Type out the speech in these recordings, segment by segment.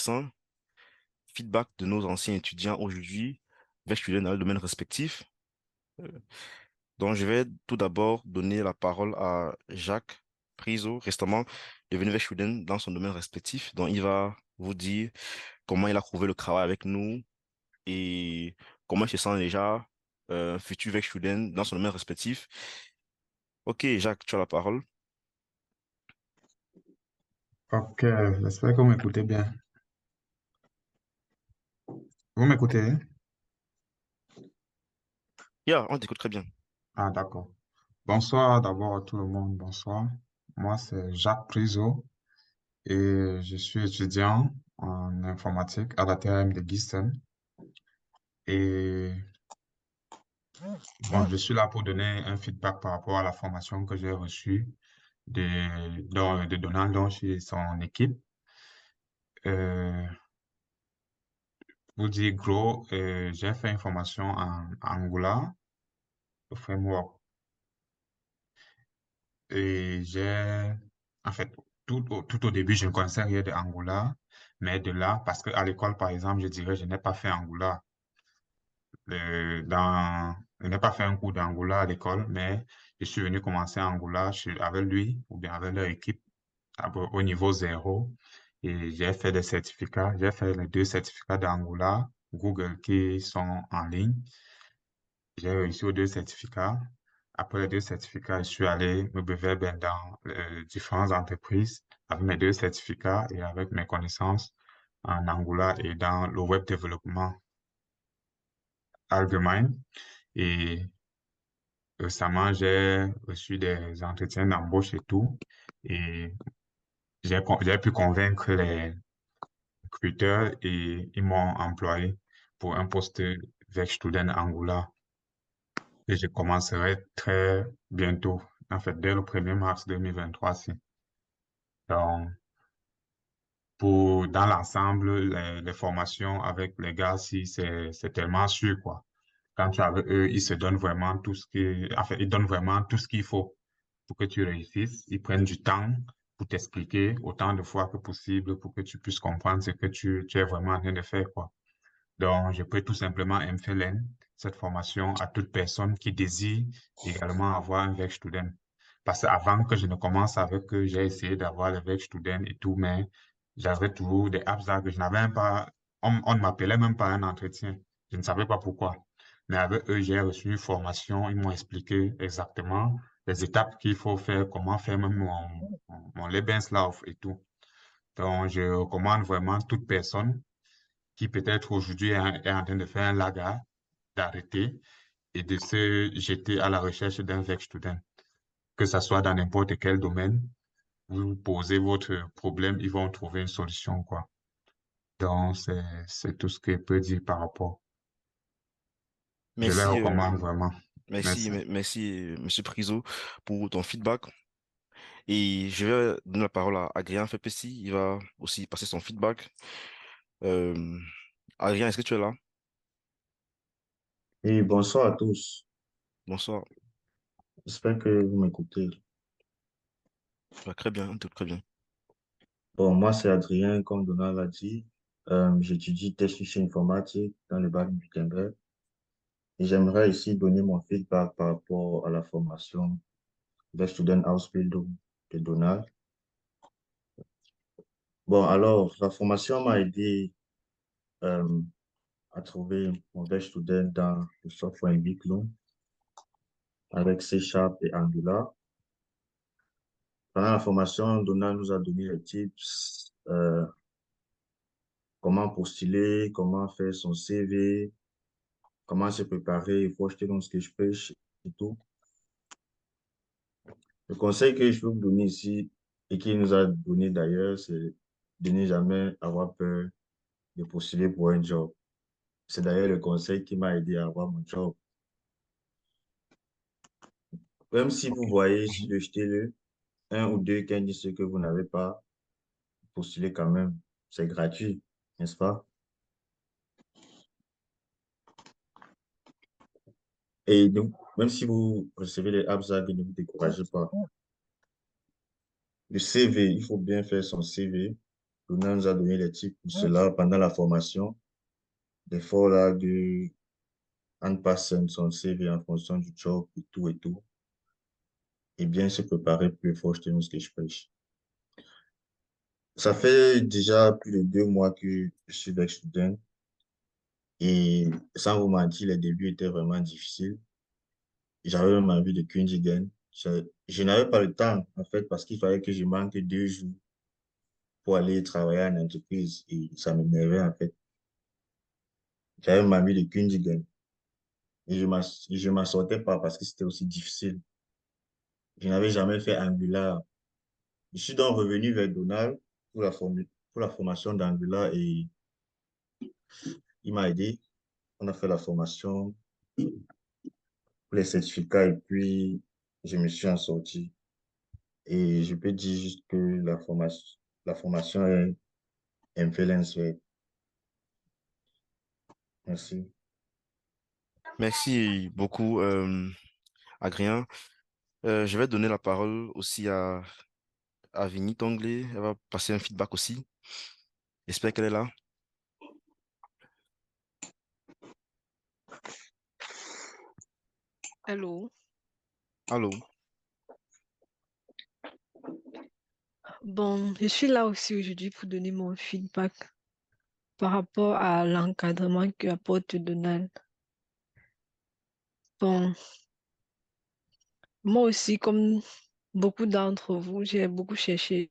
Sans feedback de nos anciens étudiants aujourd'hui vers students dans le domaine respectif. Euh, Donc, je vais tout d'abord donner la parole à Jacques Priso, récemment devenu vers student dans son domaine respectif. Donc, il va vous dire comment il a trouvé le travail avec nous et comment il se sent déjà futur vers student dans son domaine respectif. Ok, Jacques, tu as la parole. Ok, j'espère que vous m'écoutez bien. Vous m'écoutez? Yeah, on t'écoute très bien. Ah, d'accord. Bonsoir d'abord à tout le monde. Bonsoir. Moi, c'est Jacques Priso et je suis étudiant en informatique à la TAM de Gießen. Et bon, je suis là pour donner un feedback par rapport à la formation que j'ai reçue de Donald Donch et son équipe. Euh, pour dire gros, j'ai fait une formation en Angular, le framework. Et en fait, tout au début, je ne connaissais rien de Angular, mais de là, parce qu'à l'école, par exemple, je dirais, je n'ai pas fait Angular. Je n'ai pas fait un cours d'Angular à l'école, mais je suis venu commencer Angular avec lui ou bien avec leur équipe au niveau zéro. Et j'ai fait des certificats. J'ai fait les deux certificats d'Angular, Google qui sont en ligne. J'ai réussi aux deux certificats. Après les deux certificats, je suis allé me bewerber dans différentes entreprises avec mes deux certificats et avec mes connaissances en Angular et dans le web développement allgemein. Et récemment, j'ai reçu des entretiens d'embauche et tout. Et j'ai pu convaincre les recruteurs et ils m'ont employé pour un poste Werkstudent Angular. Et je commencerai très bientôt, en fait, dès le 1er mars 2023. Si. Donc, dans l'ensemble, les formations avec les gars, si c'est tellement sûr, quoi. Quand tu es avec eux, ils se donnent vraiment tout ils donnent vraiment tout ce qu'il faut pour que tu réussisses. Ils prennent du temps pour t'expliquer autant de fois que possible pour que tu puisses comprendre ce que tu es vraiment en train de faire, quoi. Donc, je peux tout simplement MFLN, cette formation à toute personne qui désire également avoir un Werkstudent. Parce qu'avant que je ne commence avec eux, j'ai essayé d'avoir le Werkstudent et tout, mais j'avais toujours des obstacles que je n'avais même pas, on ne m'appelait même pas à un entretien. Je ne savais pas pourquoi. Mais avec eux, j'ai reçu une formation, ils m'ont expliqué exactement les étapes qu'il faut faire, comment faire même mon Lebenslauf et tout. Donc, je recommande vraiment toute personne qui peut-être aujourd'hui est en train de faire un laga, d'arrêter et de se jeter à la recherche d'un Werkstudent. Que ce soit dans n'importe quel domaine, vous posez votre problème, ils vont trouver une solution, quoi. Donc, c'est tout ce que je peux dire par rapport. Je les Merci, recommande vraiment. merci, Merci. merci, Monsieur Priso, pour ton feedback. Et je vais donner la parole à Adrien Fepessi. Il va aussi passer son feedback. Euh, Adrien, est-ce que tu es là? Et bonsoir à tous. Bonsoir. J'espère que vous m'écoutez. Bah, très bien, tout très bien. Bon, moi, c'est Adrien, comme Donald l'a dit. J'étudie technicien informatique dans le bac du Württemberg. Et j'aimerais ici donner mon feedback par rapport à la formation Werkstudentenausbildung de Donald. Bon, alors, la formation m'a aidé euh, à trouver mon Werkstudent dans le Softwareentwicklung avec C Sharp et Angular. Pendant la formation, Donald nous a donné les tips, comment postuler, comment faire son CV, comment se préparer, il faut acheter dans ce que je pêche et tout. Le conseil que je peux vous donner ici et qu'il nous a donné d'ailleurs, c'est de ne jamais avoir peur de postuler pour un job. C'est d'ailleurs le conseil qui m'a aidé à avoir mon job. Même si vous voyez sur le JTE, un ou deux candidates que vous n'avez pas, postulez quand même. C'est gratuit, n'est-ce pas? Et donc, même si vous recevez les absages, ne vous découragez pas. Le CV, il faut bien faire son CV. Luna nous a donné des tips pour cela pendant la formation. Des fois, là, de en passant son CV en fonction du job et tout et tout. Et bien se préparer pour le Vorstellungsgespräch. Ça fait déjà plus de 2 mois que je suis Werkstudent et sans vous mentir, les débuts étaient vraiment difficiles. J'avais même envie de kündigen. Je n'avais pas le temps, en fait, parce qu'il fallait que je manque 2 jours pour aller travailler en entreprise et ça m'énervait, en fait. J'avais même envie de kündigen et je m'en sortais pas parce que c'était aussi difficile. Je n'avais jamais fait Angular. Je suis donc revenu vers Donald pour la formation d'Angular et il m'a aidé. On a fait la formation pour les certificats et puis je me suis en sorti. Et je peux dire juste que la formation est empfehlenswert. Merci. Merci beaucoup, Adrien. Je vais donner la parole aussi à Vinny Tonglé. Elle va passer un feedback aussi. J'espère qu'elle est là. Allô. Allô? Bon, je suis là aussi aujourd'hui pour donner mon feedback par rapport à l'encadrement que apporte Donald. Bon, moi aussi, comme beaucoup d'entre vous, j'ai beaucoup cherché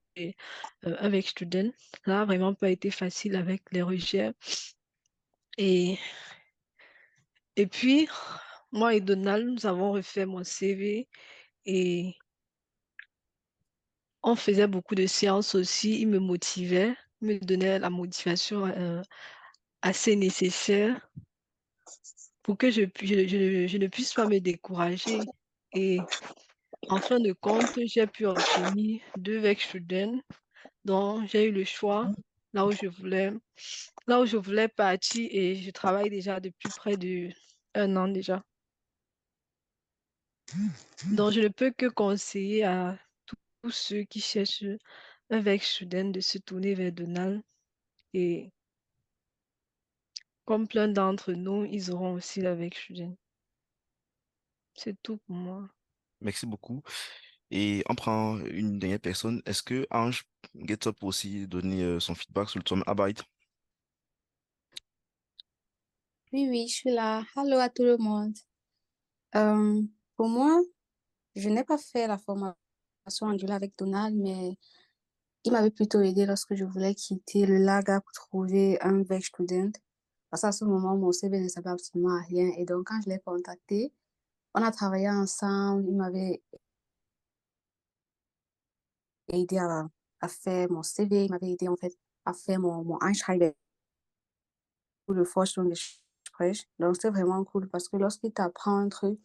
avec Student. Ça n'a vraiment pas été facile avec les recherches. Et, et puis, moi et Donald, nous avons refait mon CV et on faisait beaucoup de séances aussi. Il me motivait, me donnait la motivation assez nécessaire pour que je ne puisse pas me décourager. Et en fin de compte, j'ai pu obtenir 2 Werkstudenten dont j'ai eu le choix là où je voulais, là où je voulais partir et je travaille déjà depuis près de 1 an déjà. Donc, je ne peux que conseiller à tous ceux qui cherchent un Werkstudent de se tourner vers Donald. Et comme plein d'entre nous, ils auront aussi la Werkstudent. C'est tout pour moi. Merci beaucoup. Et on prend une dernière personne. Est-ce que Ange Getop peut aussi donner son feedback sur le tome Arbeit? Oui, oui, je suis là. Hello à tout le monde. Euh, pour moi, je n'ai pas fait la formation Angular avec Donald, mais il m'avait plutôt aidé lorsque je voulais quitter le LAGA pour trouver un Werkstudent. Parce qu'à ce moment, mon CV ne servait absolument à rien. Et donc, quand je l'ai contacté, on a travaillé ensemble. Il m'avait aidé à faire mon CV. Il m'avait aidé, en fait, à faire mon Einschreiben pour le Vorstellungsgespräch. Donc, c'était vraiment cool parce que lorsqu'il t'apprend un truc,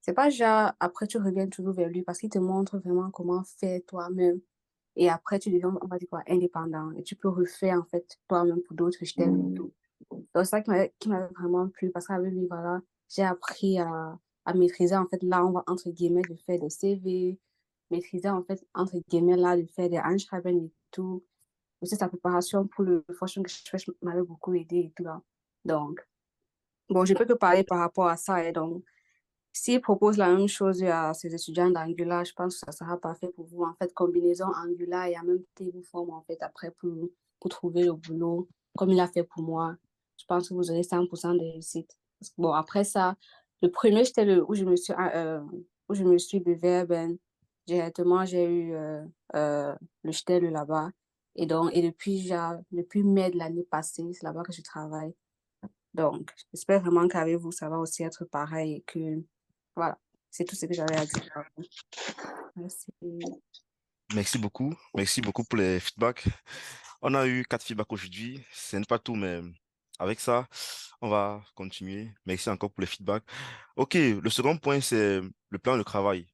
c'est pas genre après tu reviens toujours vers lui parce qu'il te montre vraiment comment faire toi-même. Et après, tu deviens, on va dire quoi, indépendant. Et tu peux refaire en fait toi-même pour d'autres thèmes et tout. Donc, c'est ça qui m'avait vraiment plu parce qu'avec lui, voilà, j'ai appris à maîtriser en fait là, on va entre guillemets de faire des CV, maîtriser en fait entre guillemets là de faire des Einschreiben et tout. Aussi, sa préparation pour le Forschungsgespräch m'avait beaucoup aidé et tout là. Donc, bon, je peux que parler par rapport à ça. Et donc, s'il propose la même chose à ses étudiants d'Angular, je pense que ça sera parfait pour vous. En fait, combinaison Angular et en même temps, il vous forme en fait après pour trouver le boulot, comme il a fait pour moi. Je pense que vous aurez 100% de réussite. Bon, après ça, le premier, c'était où je me suis bewerben. Directement, j'ai eu le Stelle là-bas. Et donc, et depuis mai de l'année passée, c'est là-bas que je travaille. Donc, j'espère vraiment qu'avec vous, ça va aussi être pareil et que, voilà, c'est tout ce que j'avais à dire. Merci. Merci beaucoup. Merci beaucoup pour les feedbacks. On a eu 4 feedbacks aujourd'hui. Ce n'est pas tout, mais avec ça, on va continuer. Merci encore pour les feedbacks. OK, le second point, c'est le plan de travail.